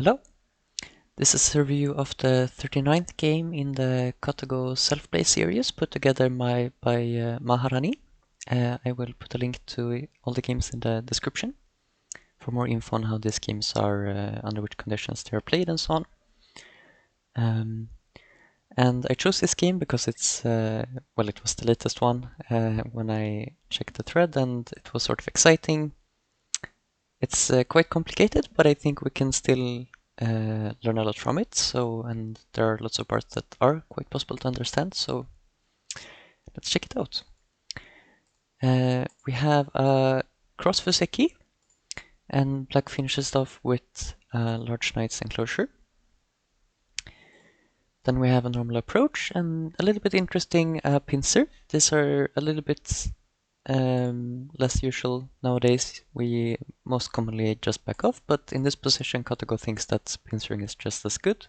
Hello, this is a review of the 39th game in the KataGo self-play series put together by Maharani. I will put a link to all the games in the description for more info on how these games are, under which conditions they are played and so on. And I chose this game because it's, well, it was the latest one when I checked the thread, and it was sort of exciting. It's quite complicated, but I think we can still learn a lot from it. And there are lots of parts that are quite possible to understand. So let's check it out. We have a cross Fuseki, and black finishes off with a large knight's enclosure. Then we have a normal approach and a little bit interesting pincer. These are a little bit less usual nowadays. We most commonly just back off, but in this position KataGo thinks that pincering is just as good.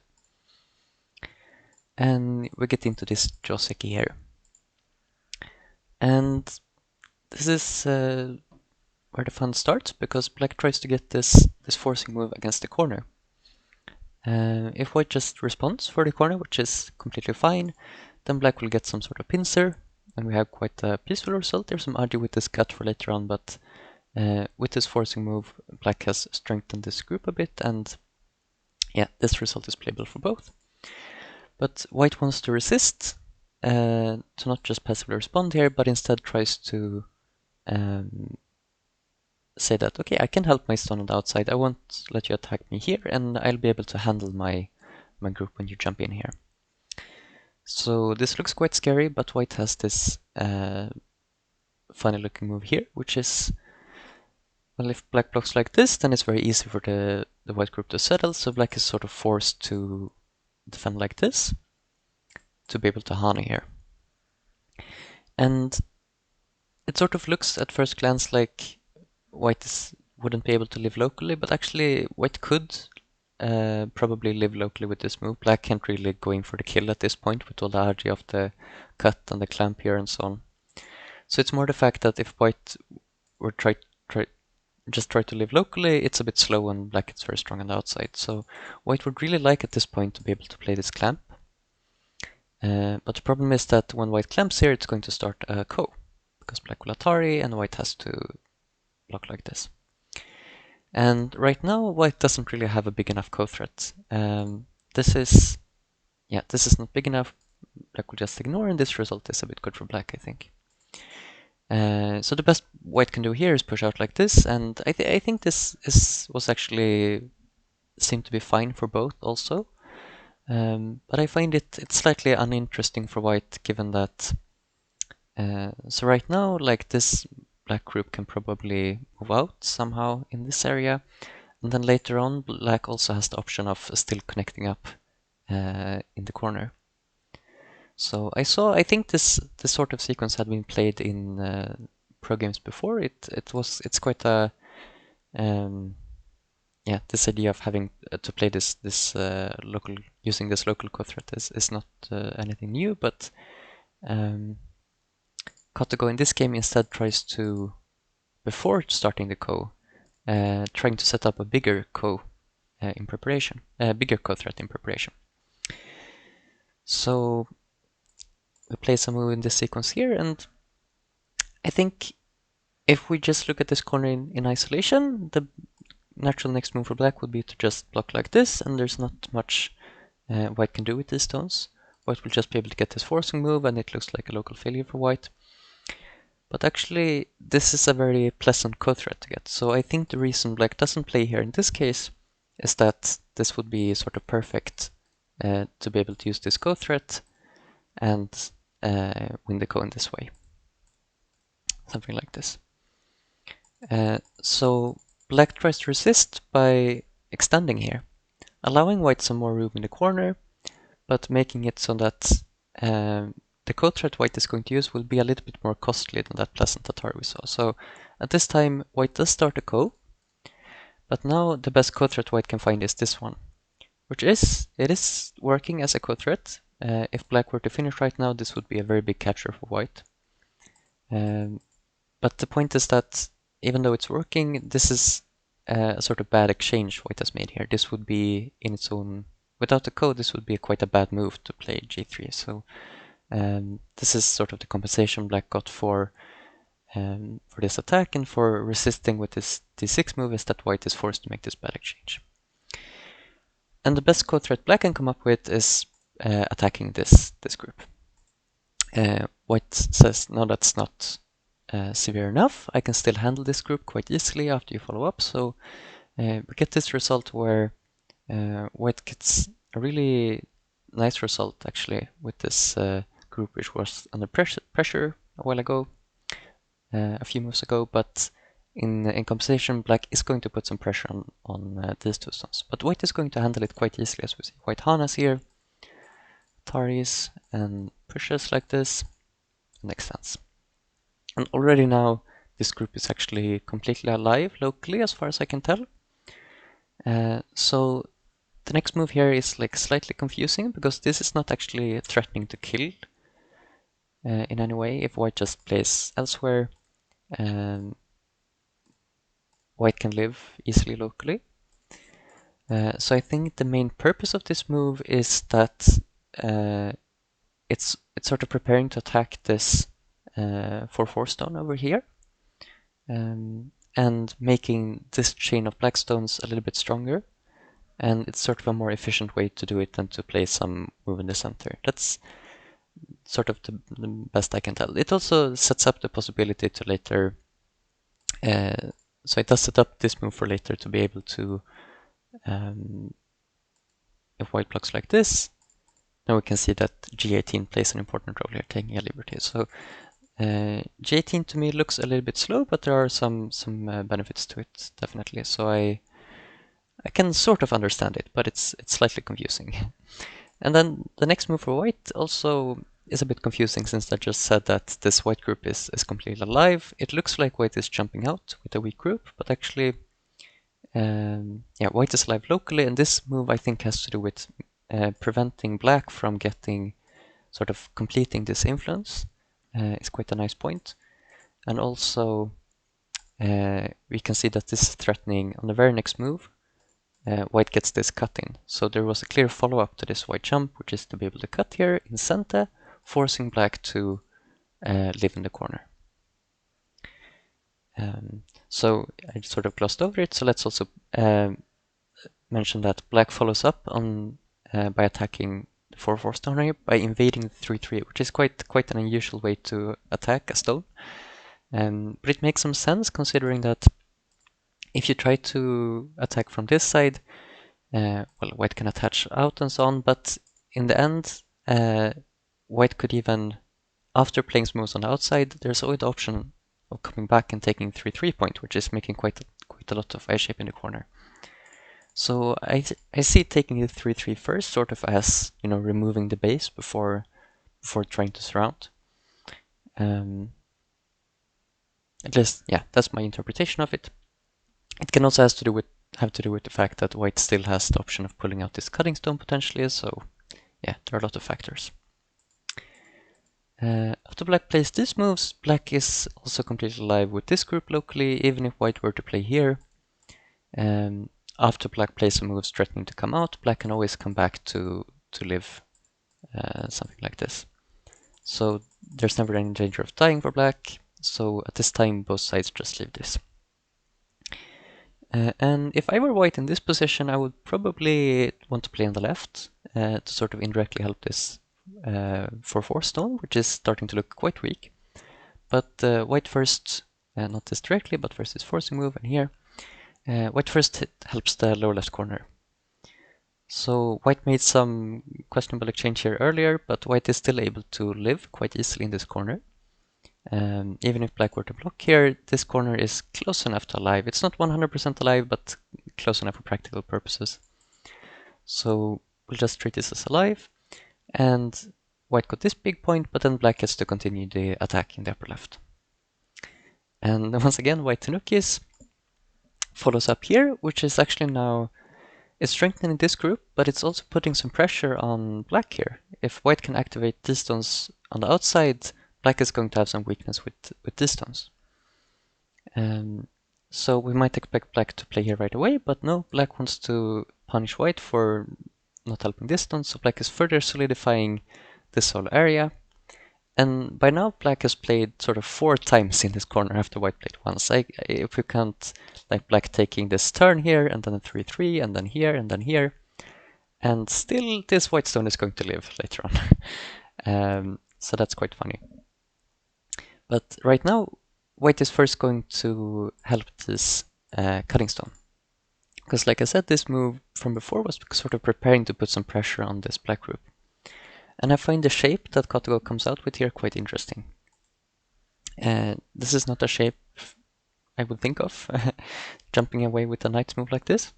And we get into this Joseki here. And this is where the fun starts, because black tries to get this forcing move against the corner. If white just responds for the corner, which is completely fine, then black will get some sort of pincer, and we have quite a peaceful result. There's some argue with this cut for later on, but with this forcing move, black has strengthened this group a bit, and yeah, this result is playable for both. But white wants to resist, to not just passively respond here, but instead tries to say that, okay, I can help my stone on the outside, I won't let you attack me here, and I'll be able to handle my group when you jump in here. So this looks quite scary, but white has this funny looking move here, which is, well, if black blocks like this, then it's very easy for the white group to settle, so black is sort of forced to defend like this to be able to Hana here. And it sort of looks at first glance like white wouldn't be able to live locally, but actually white could probably live locally with this move. Black can't really go in for the kill at this point with all the RG of the cut and the clamp here and so on. So it's more the fact that if white were try to live locally, it's a bit slow and black is very strong on the outside. So white would really like at this point to be able to play this clamp. But the problem is that when white clamps here, it's going to start a ko, because black will Atari and white has to block like this. And right now, white doesn't really have a big enough ko threat. This is not big enough. Black will just ignore, and this result is a bit good for black, I think. So the best white can do here is push out like this, and I think this was actually seemed to be fine for both also. But I find it's slightly uninteresting for white, given that so right now, like, this black group can probably move out somehow in this area, and then later on black also has the option of still connecting up in the corner. So I think this sort of sequence had been played in pro games before. It's quite a yeah, this idea of having to play this local, using this local ko threat is not anything new, but KataGo in this game instead tries to, before starting the ko, trying to set up a bigger ko in preparation, bigger ko threat in preparation. So we play some move in this sequence here, and I think if we just look at this corner in isolation, the natural next move for black would be to just block like this, and there's not much white can do with these stones. White will just be able to get this forcing move, and it looks like a local failure for white. But actually, this is a very pleasant ko threat to get. So I think the reason black doesn't play here in this case is that this would be sort of perfect to be able to use this ko threat and win the ko in this way. Something like this. So black tries to resist by extending here, allowing white some more room in the corner, but making it so that the ko threat white is going to use will be a little bit more costly than that pleasant Atari we saw. So at this time, white does start a ko, but now the best ko threat white can find is this one, which is working as a ko threat. If black were to finish right now, this would be a very big catcher for white. But the point is that even though it's working, this is a sort of bad exchange white has made here. This would be in its own, without the code, this would be quite a bad move to play g3. So this is sort of the compensation black got for this attack, and for resisting with this d6 move is that white is forced to make this bad exchange. And the best code threat black can come up with is attacking this group. White says, no, that's not severe enough. I can still handle this group quite easily after you follow up. So we get this result where white gets a really nice result actually with this group, which was under pressure a while ago, a few moves ago, but in compensation, black is going to put some pressure on these two stones. But white is going to handle it quite easily, as we see. White Hanas here, Taris, and pushes like this, and extends. And already now, this group is actually completely alive locally, as far as I can tell. So the next move here is like slightly confusing, because this is not actually threatening to kill in any way. If white just plays elsewhere, white can live easily locally. So I think the main purpose of this move is that it's sort of preparing to attack this 4/4 stone over here, and making this chain of black stones a little bit stronger. And it's sort of a more efficient way to do it than to play some move in the center. That's sort of the best I can tell. It also sets up the possibility to later, so it does set up this move for later to be able to, if white blocks like this, now we can see that G18 plays an important role here, taking a liberty. So G18 to me looks a little bit slow, but there are some benefits to it, definitely. So I can sort of understand it, but it's slightly confusing. And then the next move for white also is a bit confusing, since I just said that this white group is completely alive. It looks like white is jumping out with a weak group, but actually, yeah, white is alive locally, and this move I think has to do with preventing black from getting, sort of completing this influence. It's quite a nice point. And also, we can see that this is threatening on the very next move. White gets this cut in. So there was a clear follow-up to this white jump, which is to be able to cut here in center, forcing black to live in the corner. So I sort of glossed over it, so let's also mention that black follows up on by attacking the 4/4 stone here, by invading the 3/3, which is quite an unusual way to attack a stone. But it makes some sense, considering that if you try to attack from this side, well, white can attach out and so on, but in the end, white could even, after playing moves on the outside, there's always the option of coming back and taking 3/3 point, which is making quite a lot of I shape in the corner. So I see taking the 3/3 first, sort of as, you know, removing the base before trying to surround. At least, yeah, that's my interpretation of it. It can also have to do with the fact that white still has the option of pulling out this cutting stone potentially. So yeah, there are a lot of factors. After black plays these moves, black is also completely alive with this group locally, even if white were to play here. After black plays some moves threatening to come out, black can always come back to live something like this. So there's never any danger of dying for black. So at this time, both sides just leave this. And if I were white in this position, I would probably want to play on the left to sort of indirectly help this 4/4 stone, which is starting to look quite weak. But white first, not this directly, but first this forcing move, and here, white first helps the lower left corner. So white made some questionable exchange here earlier, but white is still able to live quite easily in this corner. Even if black were to block here, this corner is close enough to alive. It's not 100% alive, but close enough for practical purposes. So we'll just treat this as alive. And white got this big point, but then black gets to continue the attack in the upper left. And once again, white Tanukis follows up here, which is actually now is strengthening this group, but it's also putting some pressure on black here. If white can activate these stones on the outside, black is going to have some weakness with these stones. So we might expect black to play here right away, but no, black wants to punish white for not helping this stone, so black is further solidifying this whole area. And by now, black has played sort of 4 times in this corner after white played once. If you count like black taking this turn here, and then a 3-3, and then here, and then here, and still this white stone is going to live later on. So that's quite funny. But right now, white is first going to help this cutting stone. Because like I said, this move from before was sort of preparing to put some pressure on this black group. And I find the shape that KataGo comes out with here quite interesting. This is not a shape I would think of, jumping away with a knight's move like this.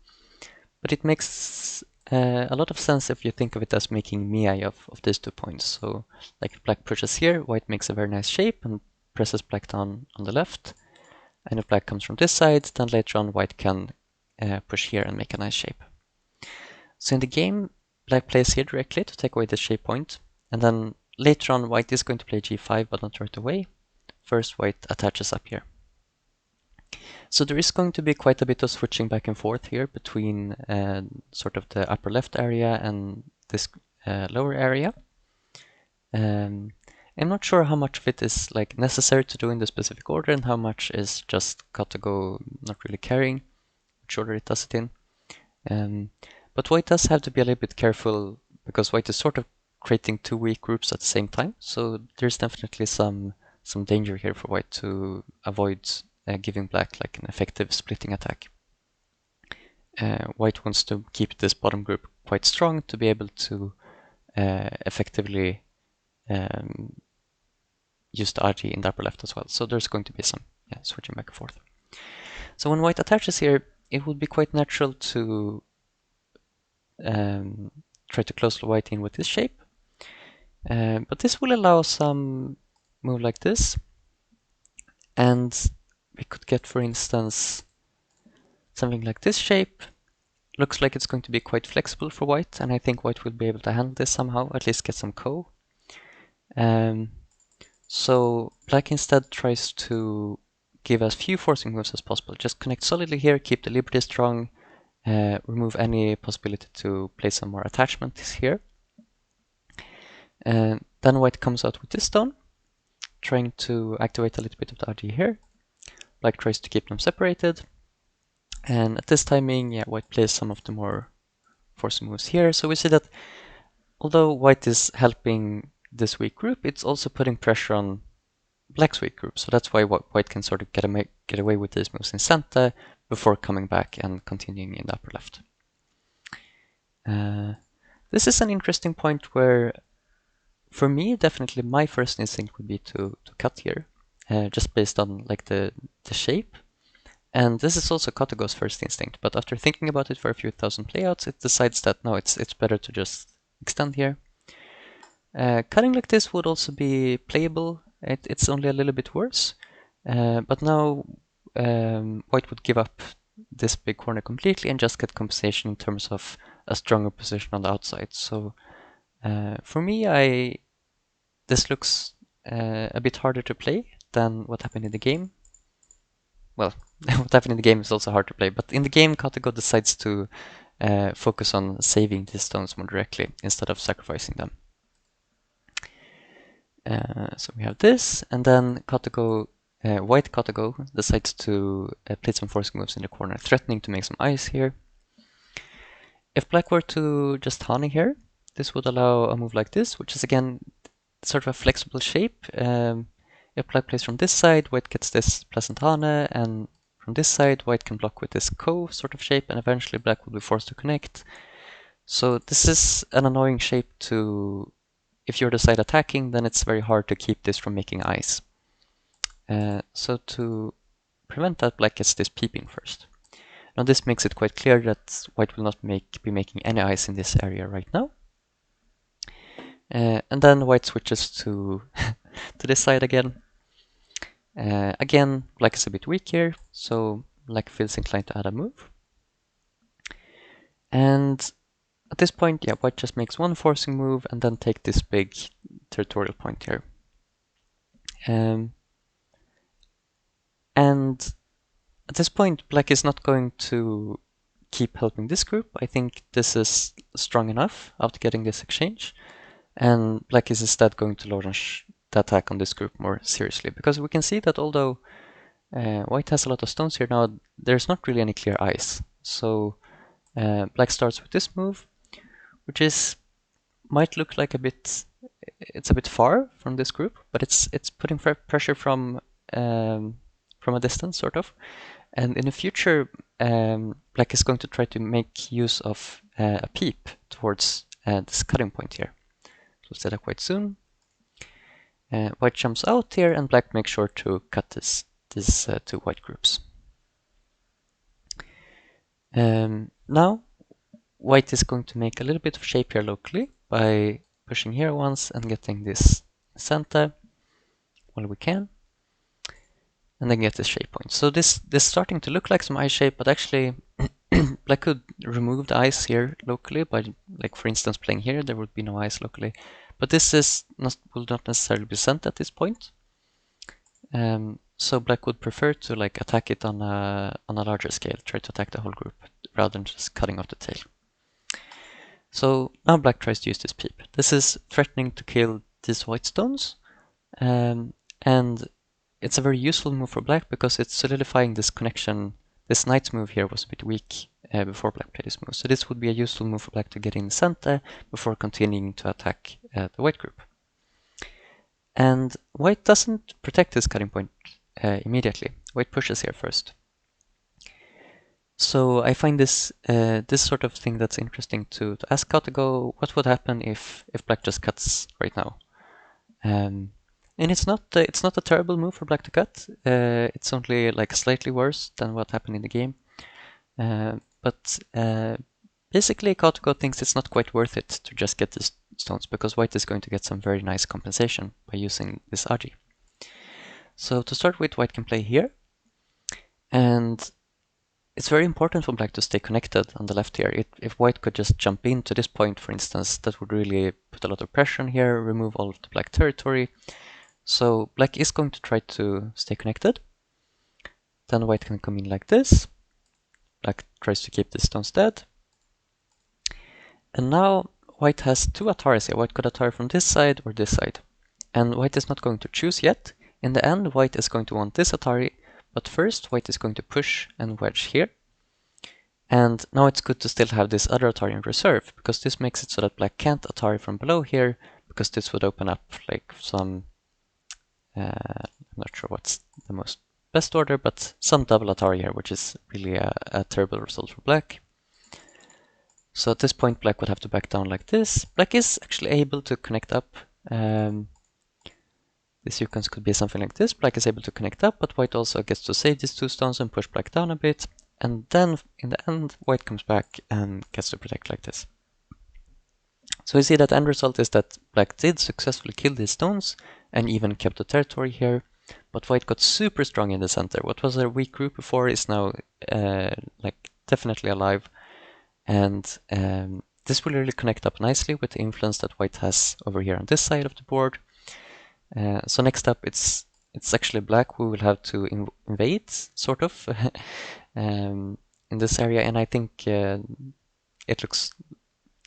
But it makes a lot of sense if you think of it as making Miai of these 2 points. So like if black pushes here, white makes a very nice shape and presses black down on the left. And if black comes from this side, then later on white can push here and make a nice shape. So in the game, black plays here directly to take away the shape point. And then later on, white is going to play g5, but not right away. First, white attaches up here. So there is going to be quite a bit of switching back and forth here between sort of the upper left area and this lower area. I'm not sure how much of it is like necessary to do in the specific order and how much is just KataGo not really caring which order it does it in. But white does have to be a little bit careful because white is sort of creating 2 weak groups at the same time. So there's definitely some danger here for white to avoid giving black like an effective splitting attack. White wants to keep this bottom group quite strong to be able to effectively use the RG in the upper left as well. So there's going to be some switching back and forth. So when white attaches here, it would be quite natural to try to close the white in with this shape. But this will allow some move like this. And we could get, for instance, something like this shape. Looks like it's going to be quite flexible for white, and I think white will be able to handle this somehow, at least get some ko. So black instead tries to give as few forcing moves as possible. Just connect solidly here, keep the liberty strong, remove any possibility to play some more attachments here. And then white comes out with this stone, trying to activate a little bit of the RG here. Black tries to keep them separated. And at this timing, white plays some of the more forcing moves here. So we see that although white is helping this weak group, it's also putting pressure on black's weak group. So that's why white can sort of get away with these moves in center before coming back and continuing in the upper left. This is an interesting point where, for me, definitely my first instinct would be to cut here, just based on like the shape. And this is also KataGo's first instinct, but after thinking about it for a few thousand playouts, it decides that no, it's better to just extend here. Cutting like this would also be playable. It's only a little bit worse, but now white would give up this big corner completely and just get compensation in terms of a stronger position on the outside. So for me, this looks a bit harder to play than what happened in the game. Well, what happened in the game is also hard to play, but in the game, KataGo decides to focus on saving these stones more directly instead of sacrificing them. So we have this, and then KataGo, white KataGo decides to play some forcing moves in the corner, threatening to make some ice here. If black were to just Hane here, this would allow a move like this, which is again sort of a flexible shape. If black plays from this side, white gets this pleasant Hane, and from this side, white can block with this ko sort of shape, and eventually black will be forced to connect. So this is an annoying shape to, if you're the side attacking, then it's very hard to keep this from making ice. So to prevent that, black gets this peeping first. Now this makes it quite clear that white will not be making any ice in this area right now. And then white switches to to this side again. Again, black is a bit weak here, so black feels inclined to add a move. And at this point, white just makes one forcing move and then take this big territorial point here. And At this point, black is not going to keep helping this group. I think this is strong enough after getting this exchange. And black is instead going to launch the attack on this group more seriously. Because we can see that although white has a lot of stones here now, there's not really any clear eyes. So black starts with this move, which might look like it's a bit far from this group, but it's putting pressure from a distance, sort of. And in the future, black is going to try to make use of a peep towards this cutting point here. So we'll set that quite soon. White jumps out here, and black makes sure to cut these two white groups. Now, white is going to make a little bit of shape here locally by pushing here once and getting this center while we can, and then get this shape point. So this starting to look like some eye shape, but actually black could remove the eyes here locally by, like, for instance, playing here. There would be no eyes locally, but this will not necessarily be sent at this point. So black would prefer to like attack it on a larger scale, try to attack the whole group rather than just cutting off the tail. So now black tries to use this peep. This is threatening to kill these white stones, and it's a very useful move for black because it's solidifying this connection. This knight's move here was a bit weak before black played this move, so this would be a useful move for black to get in the center before continuing to attack the white group. And white doesn't protect this cutting point immediately. White pushes here first. So I find this sort of thing that's interesting to ask KataGo. What would happen if black just cuts right now? And it's not a terrible move for black to cut. It's only like slightly worse than what happened in the game. But basically, KataGo thinks it's not quite worth it to just get these stones because white is going to get some very nice compensation by using this Agi. So to start with, white can play here, and it's very important for black to stay connected on the left here. If white could just jump into this point, for instance, that would really put a lot of pressure on here, remove all of the black territory. So black is going to try to stay connected. Then white can come in like this. Black tries to keep the stones dead. And now white has two Ataris here. White could Atari from this side or this side. And white is not going to choose yet. In the end, white is going to want this Atari, but first white is going to push and wedge here. And now it's good to still have this other Atari in reserve, because this makes it so that black can't Atari from below here, because this would open up like some, I'm not sure what's the most best order, but some double Atari here, which is really a terrible result for black. So at this point, black would have to back down like this. Black is actually able to connect up. This sequence could be something like this. Black is able to connect up, but white also gets to save these two stones and push black down a bit. And then, in the end, white comes back and gets to protect like this. So we see that the end result is that black did successfully kill these stones and even kept the territory here. But white got super strong in the center. What was a weak group before is now like definitely alive. And this will really connect up nicely with the influence that white has over here on this side of the board. So next up, it's actually black who will have to invade, sort of, in this area. And I think it looks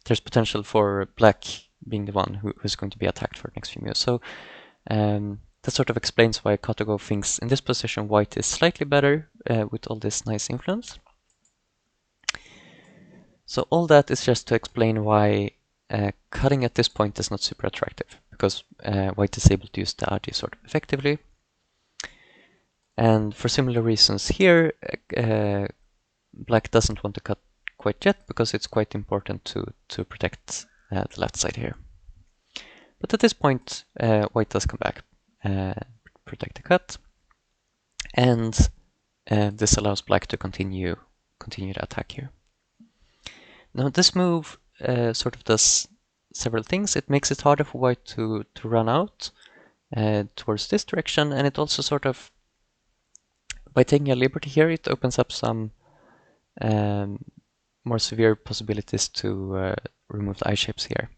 there's potential for black being the one who's going to be attacked for the next few moves. So that sort of explains why KataGo thinks in this position white is slightly better with all this nice influence. So all that is just to explain why cutting at this point is not super attractive, because white is able to use the Agi sort of effectively. And for similar reasons here, black doesn't want to cut quite yet, because it's quite important to protect the left side here. But at this point, white does come back, protect the cut, and this allows black to continue the attack here. Now this move sort of does several things. It makes it harder for white to run out towards this direction, and it also sort of, by taking a liberty here, it opens up some more severe possibilities to remove the eye shapes here.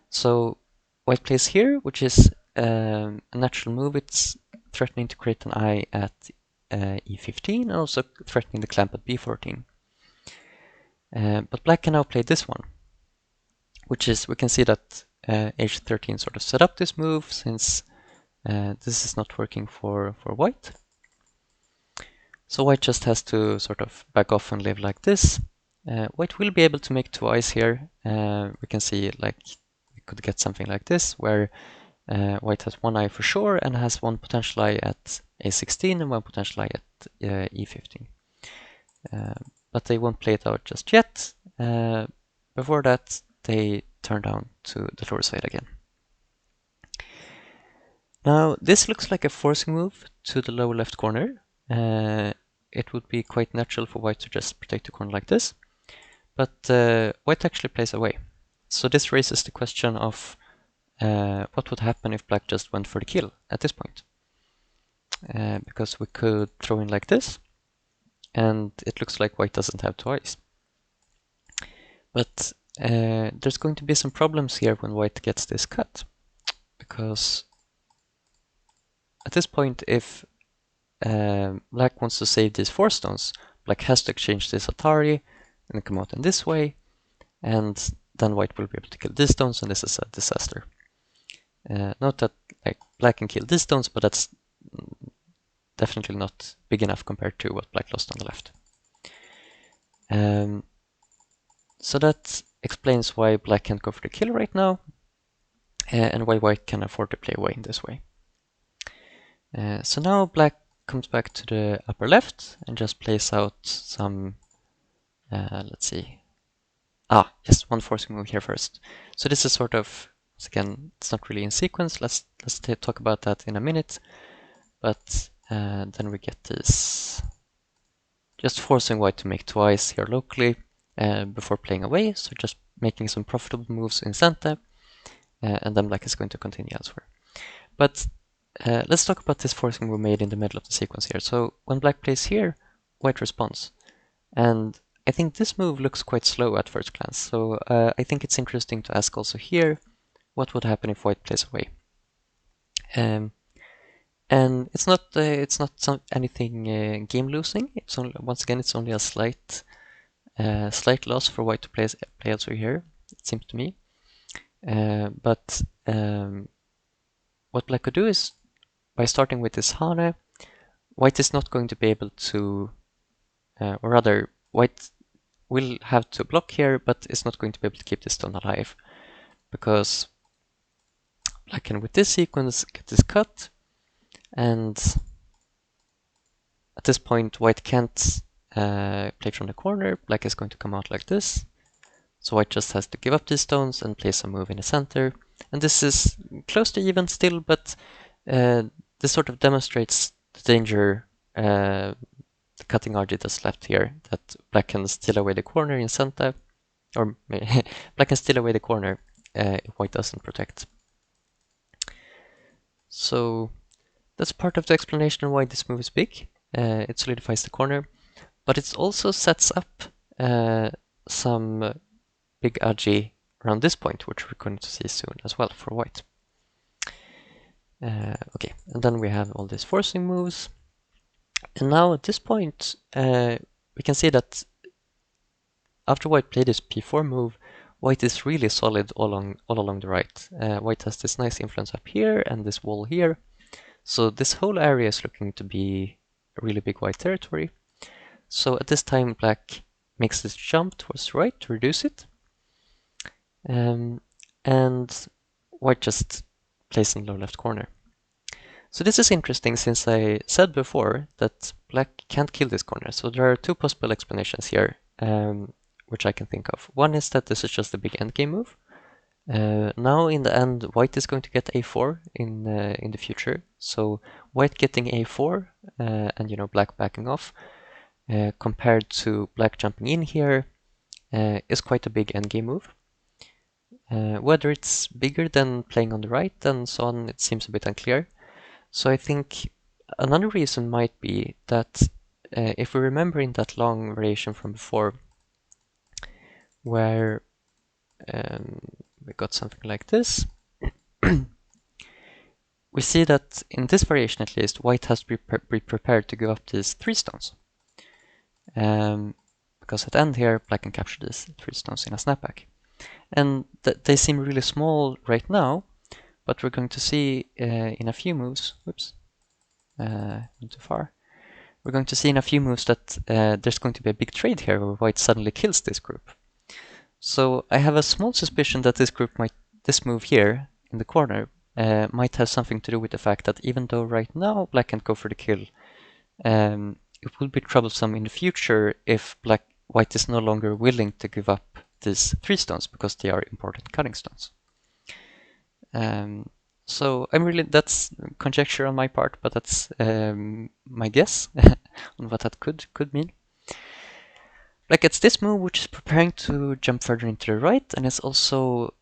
So white plays here, which is a natural move. It's threatening to create an eye at e15 and also threatening the clamp at b14. But black can now play this one, which is, we can see that h13 sort of set up this move since this is not working for white. So white just has to sort of back off and live like this. White will be able to make two eyes here. We can see like we could get something like this where white has one eye for sure and has one potential eye at a16 and one potential eye at e15. But they won't play it out just yet. Before that, they turn down to the lower side again. Now, this looks like a forcing move to the lower left corner. It would be quite natural for white to just protect the corner like this. But white actually plays away. So this raises the question of what would happen if black just went for the kill at this point. Because we could throw in like this, and it looks like white doesn't have two eyes. But there's going to be some problems here when white gets this cut. Because at this point, if black wants to save these 4 stones, black has to exchange this Atari and come out in this way, and then white will be able to kill these stones, and this is a disaster. Note that like black can kill these stones, but that's definitely not big enough compared to what black lost on the left. So that explains why black can't go for the kill right now, and why white can afford to play away in this way. So now black comes back to the upper left and just plays out some, let's see. Yes, one forcing move here first. So this is sort of, once again, it's not really in sequence. Let's talk about that in a minute. But then we get this, just forcing white to make twice here locally before playing away. So just making some profitable moves in center, and then black is going to continue elsewhere. But let's talk about this forcing move made in the middle of the sequence here. So when black plays here, white responds. And I think this move looks quite slow at first glance. So I think it's interesting to ask also here, what would happen if white plays away? And it's not anything game losing. It's only, once again, it's only a slight loss for white to play elsewhere here, it seems to me. But what black could do is, by starting with this Hane, white is not going to be able to, or rather, white will have to block here, but it's not going to be able to keep this stone alive, because black can, with this sequence, get this cut, and at this point, white can't play from the corner. Black is going to come out like this, so white just has to give up these stones and place a move in the center. And this is close to even still, but this sort of demonstrates the danger the cutting RG that's left here, that black can steal away the corner in center, or black can steal away the corner if white doesn't protect. So that's part of the explanation of why this move is big. It solidifies the corner, but it also sets up some big RG around this point, which we're going to see soon as well for white. Okay, and then we have all these forcing moves. And now at this point, we can see that after white played this p4 move, white is really solid all along the right. White has this nice influence up here and this wall here. So this whole area is looking to be a really big white territory. So at this time, black makes this jump towards the right to reduce it. And white just plays in the low left corner. So this is interesting, since I said before that black can't kill this corner. So there are 2 possible explanations here, which I can think of. One is that this is just a big endgame move. Now in the end, white is going to get a4 in the future. So white getting a4 and black backing off, compared to black jumping in here, is quite a big endgame move. Whether it's bigger than playing on the right and so on, it seems a bit unclear. So I think another reason might be that if we remember in that long variation from before, where we got something like this, we see that in this variation at least, white has to be prepared to give up these 3 stones. Because at the end here, black can capture these 3 stones in a snapback. And they seem really small right now, but we're going to see in a few moves, whoops, went too far. We're going to see in a few moves that there's going to be a big trade here where white suddenly kills this group. So I have a small suspicion that this move here in the corner might have something to do with the fact that even though right now black can't go for the kill, it will be troublesome in the future if white is no longer willing to give up these 3 stones because they are important cutting stones. So that's conjecture on my part, but that's my guess on what that could mean. Black gets this move, which is preparing to jump further into the right, and is also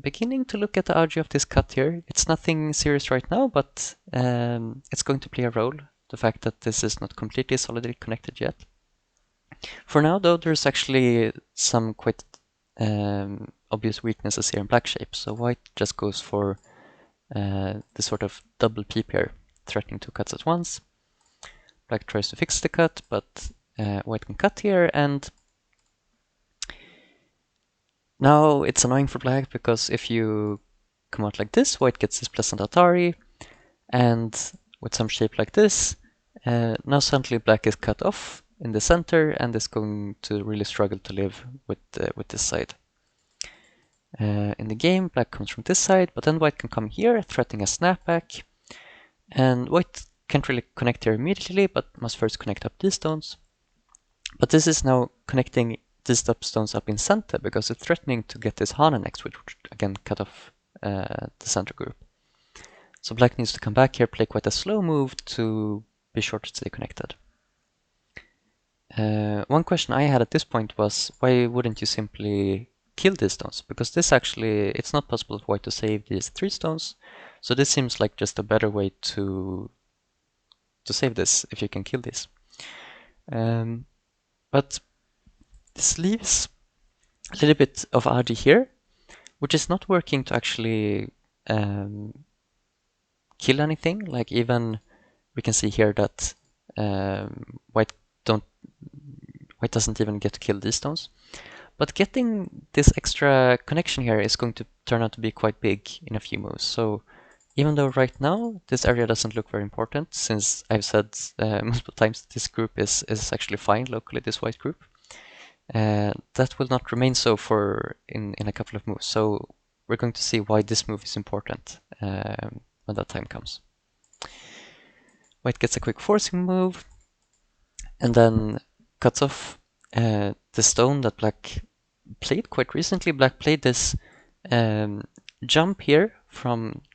beginning to look at the RG of this cut here. It's nothing serious right now, but it's going to play a role, the fact that this is not completely solidly connected yet. For now, though, there's actually some quite obvious weaknesses here in black shape, so white just goes for this sort of double peep here, threatening 2 cuts at once. Black tries to fix the cut, but white can cut here, and now it's annoying for black because if you come out like this, white gets this pleasant Atari, and with some shape like this, now suddenly black is cut off in the center and is going to really struggle to live with this side. In the game, black comes from this side, but then white can come here, threatening a snapback, and white can't really connect here immediately, but must first connect up these stones. But this is now connecting these stones up in center because it's threatening to get this Hana next, which would again cut off the center group. So black needs to come back here, play quite a slow move to be sure to stay connected. One question I had at this point was, why wouldn't you simply kill these stones? Because this actually, it's not possible for white to save these 3 stones, so this seems like just a better way to save this if you can kill these. But this leaves a little bit of RG here, which is not working to actually kill anything. Like even we can see here that white doesn't even get to kill these stones. But getting this extra connection here is going to turn out to be quite big in a few moves. So even though right now this area doesn't look very important, since I've said multiple times this group is actually fine locally, this white group, that will not remain so for in a couple of moves. So we're going to see why this move is important when that time comes. White gets a quick forcing move, and then cuts off the stone that black played quite recently. Black played this jump here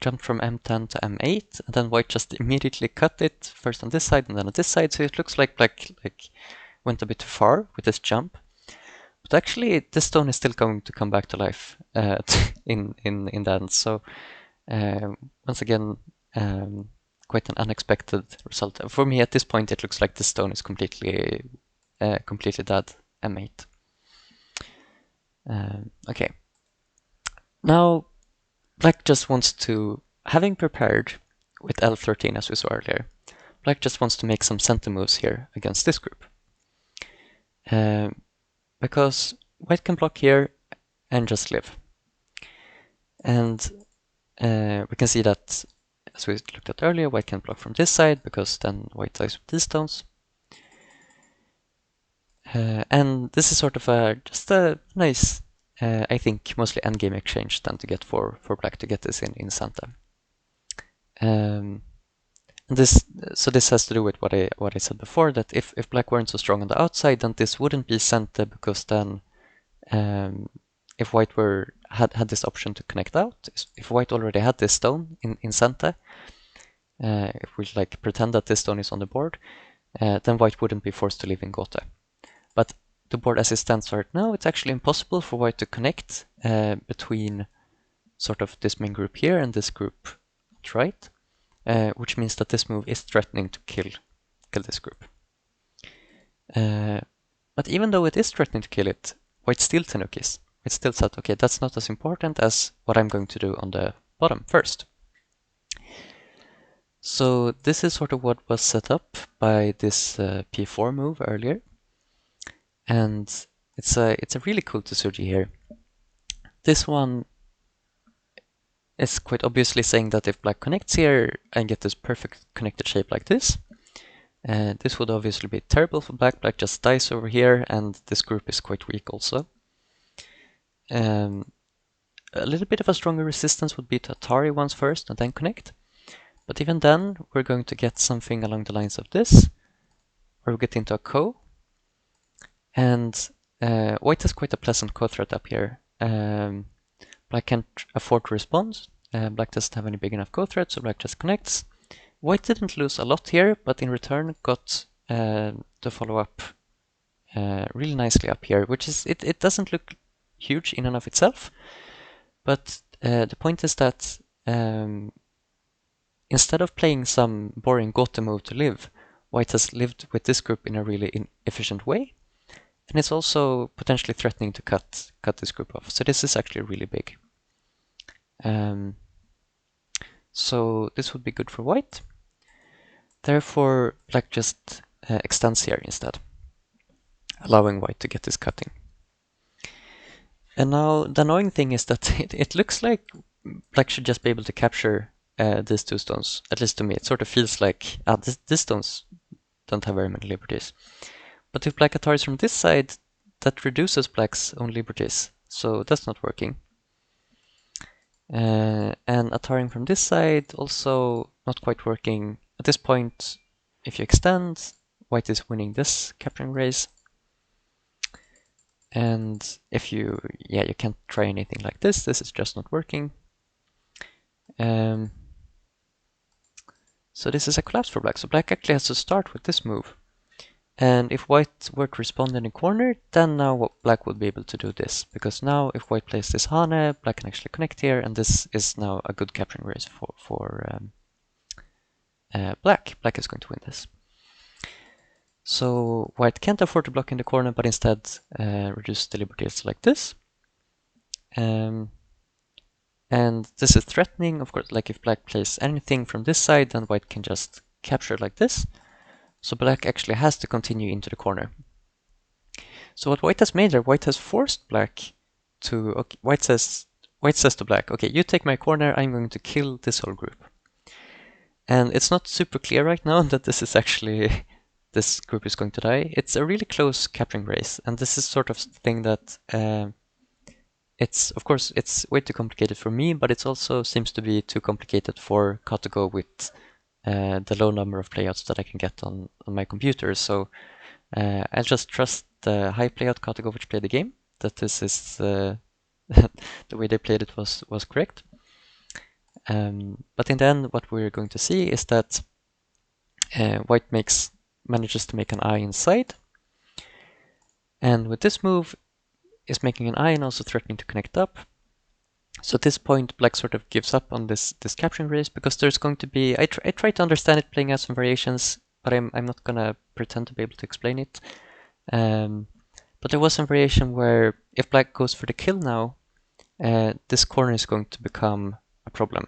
jumped from M10 to M8, and then white just immediately cut it first on this side and then on this side. So it looks like black went a bit too far with this jump. But actually, this stone is still going to come back to life in the end. So once again, quite an unexpected result. For me, at this point, it looks like this stone is completely dead. M8. Okay. Now, black just wants to, having prepared with L13 as we saw earlier, black just wants to make some center moves here against this group. Because white can block here and just live. And we can see that, as we looked at earlier, white can block from this side because then white dies with these stones. And this is sort of just a nice, I think, mostly endgame exchange then to get for black to get this in Santa. So this has to do with what I said before, that if black weren't so strong on the outside, then this wouldn't be Santa, because then if white had this option to connect out, if white already had this stone in Santa, if we like pretend that this stone is on the board, then white wouldn't be forced to live in Gotha. But the board as it stands right now, it's actually impossible for white to connect between sort of this main group here and this group right, which means that this move is threatening to kill this group. But even though it is threatening to kill it, white still tenukis. It still said, okay, that's not as important as what I'm going to do on the bottom first. So this is sort of what was set up by this P4 move earlier, and it's a really cool Tsuji here. This one is quite obviously saying that if black connects here and get this perfect connected shape like this, this would obviously be terrible for black. Black just dies over here, and this group is quite weak also. A little bit of a stronger resistance would be to Atari once first and then connect. But even then, we're going to get something along the lines of this, where we get into a Ko. And white has quite a pleasant Ko threat up here. Black can't afford to respond. Black doesn't have any big enough Ko threat, so black just connects. White didn't lose a lot here, but in return got the follow-up really nicely up here, which is, it doesn't look huge in and of itself, but the point is that instead of playing some boring Gote move to live, white has lived with this group in a really inefficient way, and it's also potentially threatening to cut this group off. So this is actually really big. So this would be good for white. Therefore, black just extends here instead, allowing white to get this cutting. And now the annoying thing is that it looks like black should just be able to capture these two stones, at least to me. It sort of feels like these stones don't have very many liberties. But if black Ataris from this side, that reduces black's own liberties, so that's not working. And Ataring from this side, also not quite working. At this point, if you extend, white is winning this capturing race. And if you can't try anything like this is just not working. So this is a collapse for black. So black actually has to start with this move. And if white were to respond in a corner, then now black would be able to do this. Because now if white plays this Hane, black can actually connect here, and this is now a good capturing race for black. Black is going to win this. So white can't afford to block in the corner, but instead reduce the liberties like this. And this is threatening, of course, like if black plays anything from this side, then white can just capture like this. So black actually has to continue into the corner. So what white has made there, white has forced black to, okay, white says to black, okay, you take my corner, I'm going to kill this whole group. And it's not super clear right now that this is actually, this group is going to die. It's a really close capturing race, and this is sort of thing that of course, it's way too complicated for me, but it also seems to be too complicated for KataGo with the low number of playouts that I can get on my computer. So I'll just trust the high playout KataGo which played the game, that this is the way they played it was correct. But in the end, what we're going to see is that white manages to make an eye inside. And with this move, is making an eye and also threatening to connect up. So at this point, black sort of gives up on this capturing race, because there's going to be, I try to understand it playing out some variations, but I'm not gonna pretend to be able to explain it. But there was some variation where if black goes for the kill now, this corner is going to become a problem,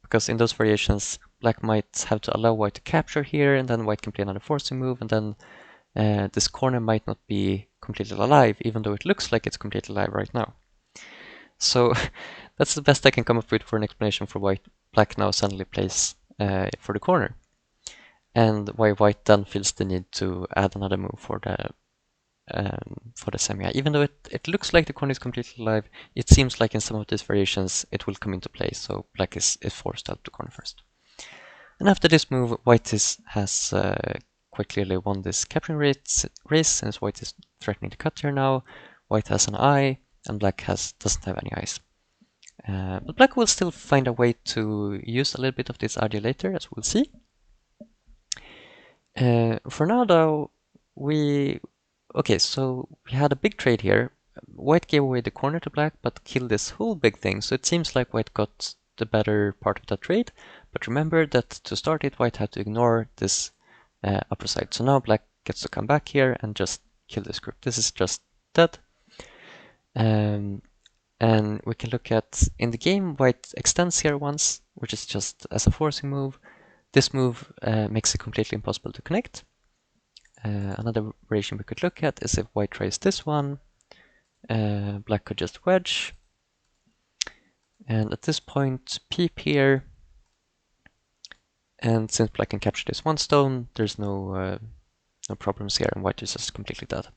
because in those variations, black might have to allow white to capture here, and then white can play another forcing move, and then this corner might not be completely alive, even though it looks like it's completely alive right now. So that's the best I can come up with for an explanation for why black now suddenly plays for the corner, and why white then feels the need to add another move for the semi. Even though it looks like the corner is completely alive, it seems like in some of these variations it will come into play, so black is forced out to corner first. And after this move, white has quite clearly won this capturing race, since white is threatening to cut here now. White has an eye, and black doesn't have any eyes. But black will still find a way to use a little bit of this RD later, as we'll see. For now, though, so we had a big trade here. White gave away the corner to black, but killed this whole big thing. So it seems like white got the better part of that trade. But remember that to start it, white had to ignore this upper side. So now black gets to come back here and just kill this group. This is just dead. And we can look at, in the game, white extends here once, which is just as a forcing move. this move makes it completely impossible to connect. Another variation we could look at is if white tries this one, black could just wedge. And at this point, peep here. And since black can capture this one stone, there's no problems here, and white is just completely dead.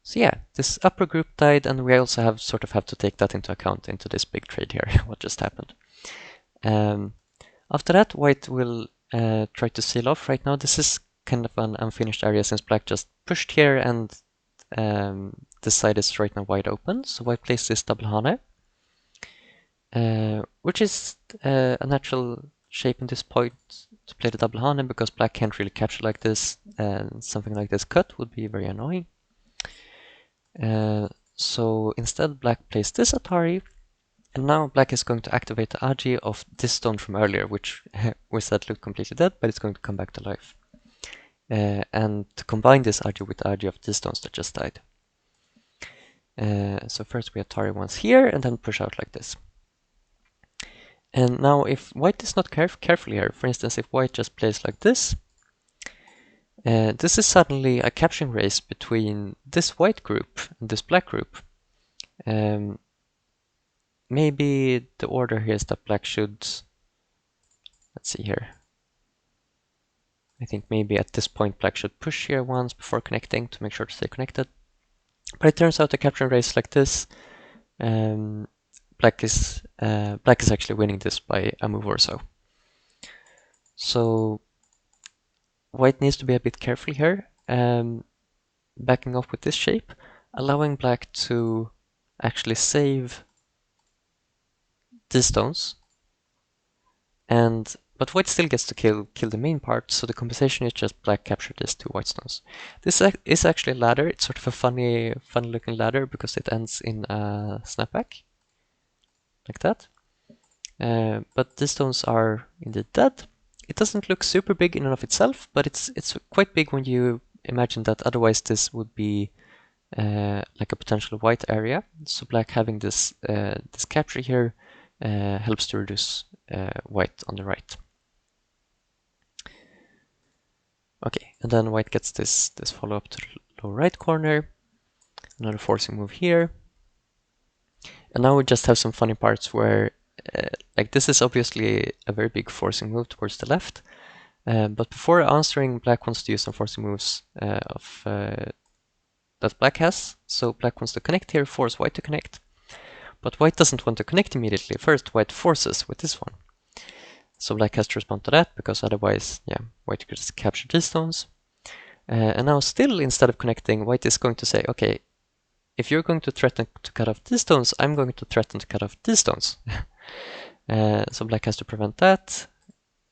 So yeah, this upper group died, and we also have to take that into account into this big trade here, what just happened. After that, white will try to seal off. Right now, this is kind of an unfinished area since black just pushed here, and this side is right now wide open. So white plays this double hane, which is a natural shape in this point to play the double hane because black can't really capture like this, and something like this cut would be very annoying. So instead, black plays this Atari, and now black is going to activate the Agi of this stone from earlier, which we said looked completely dead, but it's going to come back to life. And to combine this Agi with the Agi of these stones that just died. So first we Atari once here, and then push out like this. And now if white is not careful here, for instance, if white just plays like this is suddenly a capturing race between this white group and this black group. Maybe the order here is that black should, let's see here. I think maybe at this point black should push here once before connecting to make sure to stay connected. But it turns out the capturing race like this, black is actually winning this by a move or so. So white needs to be a bit careful here, backing off with this shape, allowing black to actually save these stones, but white still gets to kill the main part, so the compensation is just black capture these two white stones. This is actually a ladder. It's sort of a funny looking ladder because it ends in a snapback, like that. But these stones are indeed dead. It doesn't look super big in and of itself, but it's quite big when you imagine that otherwise this would be like a potential white area. So black having this capture here helps to reduce white on the right. Okay, and then white gets this follow-up to the lower right corner, another forcing move here. And now we just have some funny parts where, like this is obviously a very big forcing move towards the left, but before answering, black wants to use some forcing moves that black has. So black wants to connect here, force white to connect. But white doesn't want to connect immediately. First, white forces with this one. So black has to respond to that, because otherwise, yeah, white could just capture these stones. And now still, instead of connecting, white is going to say, okay, if you're going to threaten to cut off these stones, I'm going to threaten to cut off these stones. So black has to prevent that.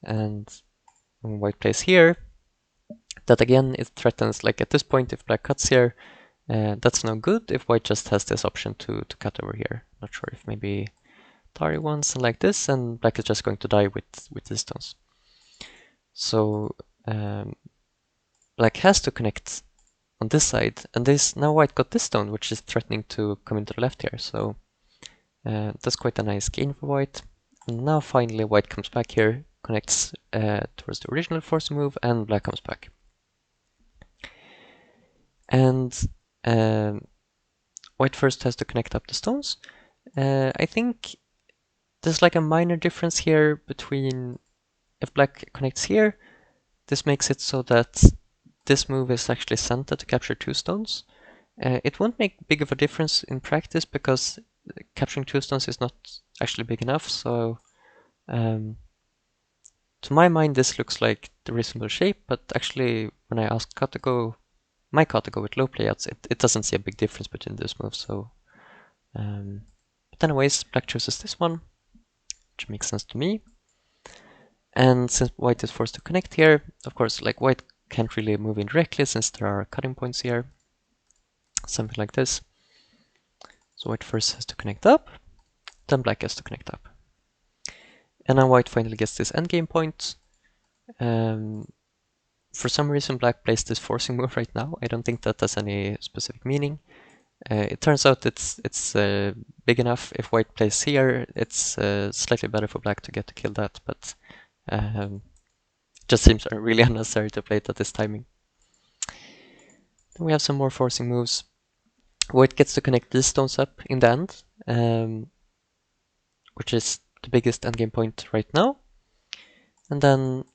And when white plays here, that again, it threatens, like at this point, if black cuts here, that's no good if white just has this option to cut over here. Not sure if maybe Tari once and like this, and black is just going to die with these stones. So black has to connect on this side, and now white got this stone, which is threatening to come into the left here. So that's quite a nice gain for white. And now finally white comes back here, connects towards the original force move, and black comes back. And white first has to connect up the stones. I think there's like a minor difference here between if black connects here, this makes it so that this move is actually sent to capture two stones. It won't make big of a difference in practice because capturing two stones is not actually big enough. So to my mind, this looks like the reasonable shape, but actually when I asked KataGo, my KataGo with low playouts, it doesn't see a big difference between those moves. So, but anyways, black chooses this one, which makes sense to me. And since white is forced to connect here, of course, like white can't really move in directly since there are cutting points here. Something like this. So white first has to connect up, then black has to connect up. And now white finally gets this endgame point. For some reason, black plays this forcing move right now. I don't think that has any specific meaning. It turns out it's big enough. If white plays here, it's slightly better for black to get to kill that, but just seems really unnecessary to play it at this timing. Then we have some more forcing moves. White gets to connect these stones up in the end, which is the biggest endgame point right now. And then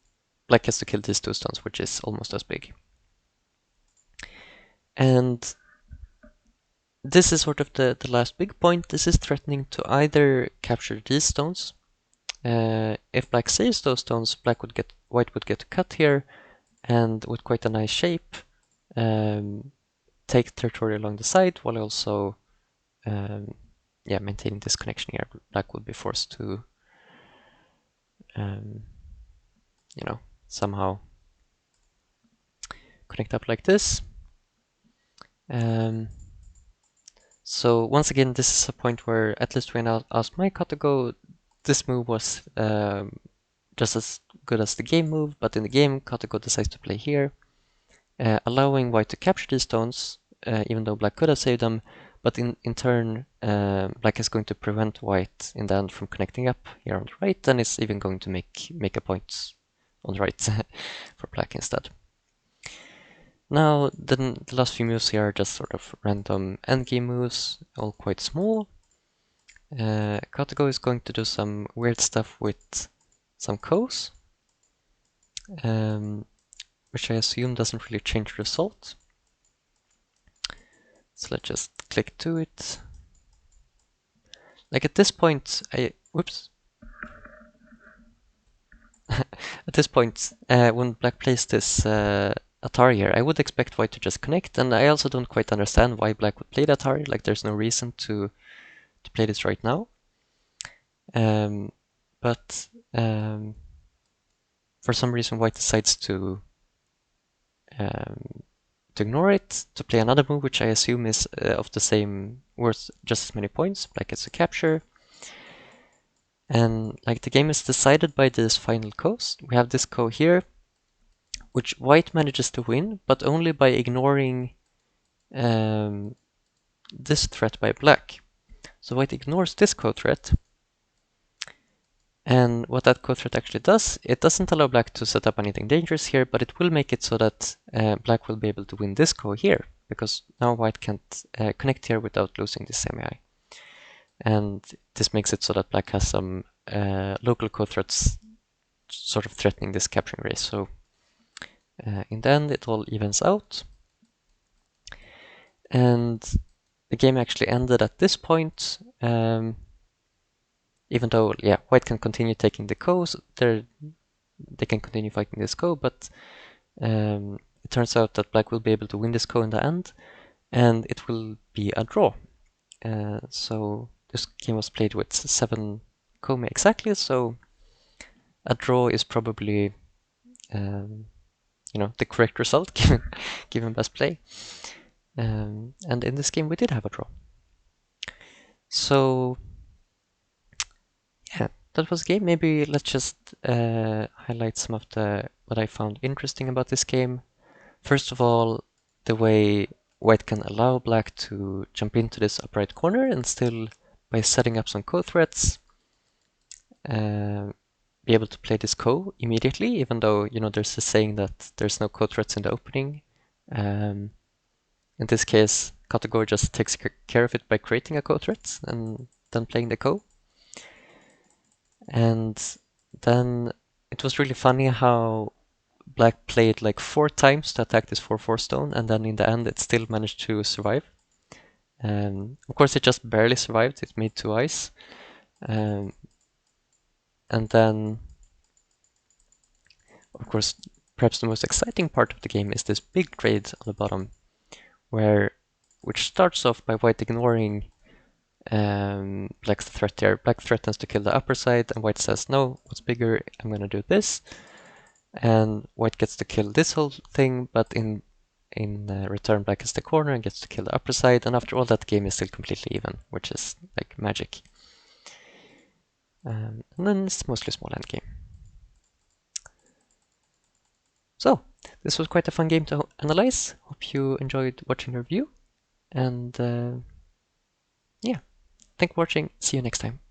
black gets to kill these two stones, which is almost as big. And this is sort of the last big point. This is threatening to either capture these stones. If black saves those stones, white would get a cut here, and with quite a nice shape, take territory along the side while also maintaining this connection here. Black would be forced to somehow connect up like this. So once again, this is a point where, at least when I asked my KataGo, this move was just as good as the game move, but in the game, KataGo decides to play here, allowing white to capture these stones, even though black could have saved them, but in turn, black is going to prevent white in the end from connecting up here on the right, and is even going to make a point on the right for black instead. Now, the last few moves here are just sort of random endgame moves, all quite small. KataGo is going to do some weird stuff with some Kos, which I assume doesn't really change the result. So let's just click to it. Like at this point, whoops. At this point, when black plays this Atari here, I would expect white to just connect, and I also don't quite understand why black would play the Atari. Like there's no reason to play this right now. But for some reason, white decides to ignore it, to play another move, which I assume is of the same, worth just as many points. Black gets a capture. And like the game is decided by this final coast. We have this ko here, which white manages to win, but only by ignoring this threat by black. So white ignores this ko threat. And what that ko threat actually does, it doesn't allow black to set up anything dangerous here, but it will make it so that black will be able to win this ko here, because now white can't connect here without losing this semi-eye. And this makes it so that black has some local ko threats sort of threatening this capturing race. So in the end, it all evens out. And the game actually ended at this point. Even though, yeah, white can continue taking the ko's, they can continue fighting this ko, but it turns out that black will be able to win this ko in the end, and it will be a draw. So this game was played with 7 komi exactly, so a draw is probably the correct result given best play. And in this game we did have a draw. So yeah, that was the game. Maybe let's just highlight some of what I found interesting about this game. First of all, the way white can allow black to jump into this upright corner and still, by setting up some ko threats, be able to play this ko immediately, even though there's a saying that there's no ko threats in the opening. In this case, KataGo just takes care of it by creating a ko threat and then playing the ko. And then it was really funny how black played like 4 times to attack this 4/4 stone, and then in the end it still managed to survive. Of course, it just barely survived. It made 2 eyes. And then, of course, perhaps the most exciting part of the game is this big trade on the bottom, which starts off by white ignoring black's threat there. Black threatens to kill the upper side, and white says, no, what's bigger? I'm gonna do this. And white gets to kill this whole thing, but in return, black gets the corner and gets to kill the upper side. And after all, that game is still completely even, which is like magic. And then it's mostly small end game. So this was quite a fun game to analyze. Hope you enjoyed watching the review. And yeah, thank you for watching. See you next time.